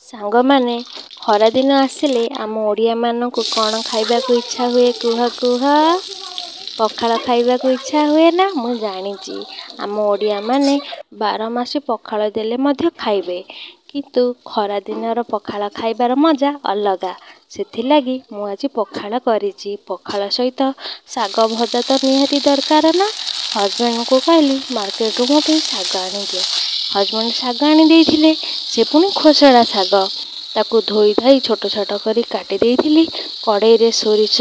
सांग माने खरा दिन आसिले आम ओडिया मानक कौन खाइबा को इच्छा हुए कुह कुह पखाल खाइबा को इच्छा हुए ना मु जानी आम ओडिया माने 12 मास पखाल देले मध्य खाइबे किंतु खरा दिन पखाल खाइबार मजा अलगा सेथिलागी मु आज पखाल करिछि। पखाल सहित साग भजा तो निहाती दरकार ना। हजबैंड को कहली मार्केट रू मो साग आनी दियो। हजबैंड साग आनी देइथिले से पुणी खोसड़ा साग ताकू धोई धाई छोट छोट करी काटी देइथिली। कड़ाई रे सोरिष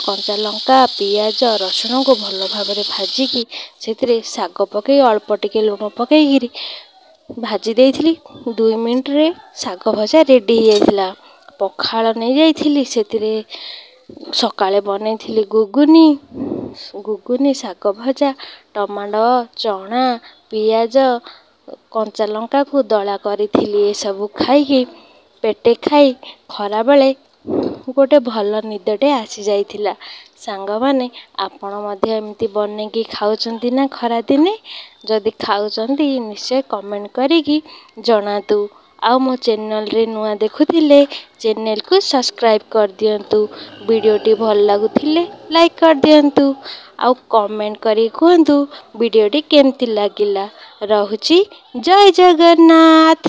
कंचा लंका पियाज रसुण को भल भाव भाजिकी से साग पकई अल्प टिके लुण पकईरी भाजी देइथिली। 2 मिनिट रे साग भजा रेडी हो जाइथिला। पखाल नहीं जाइथिली सेतिरे सकाळे बनैथिली गुगुनी साग भजा टमाटो चना पियाज कंचा लंका को दला करी सब खाई पेटे खाई खरा बेले गोटे भल निदटे आसी जाइथिला। सांग माने आपण मध्य एमती बनेकी खाउचंती ना खरा दिने? जदि खाउचंती निश्चय कमेंट करिकी जनातु। आउ मो चैनल रे नुआ देखुथिले चैनल को सब्सक्राइब कर दियंतु। वीडियोटी भल लागुथिले लाइक कर दियंतु। आउ कमेंट करी कहंतु वीडियोटी केमती लागिला। रहुची जय जगन्नाथ।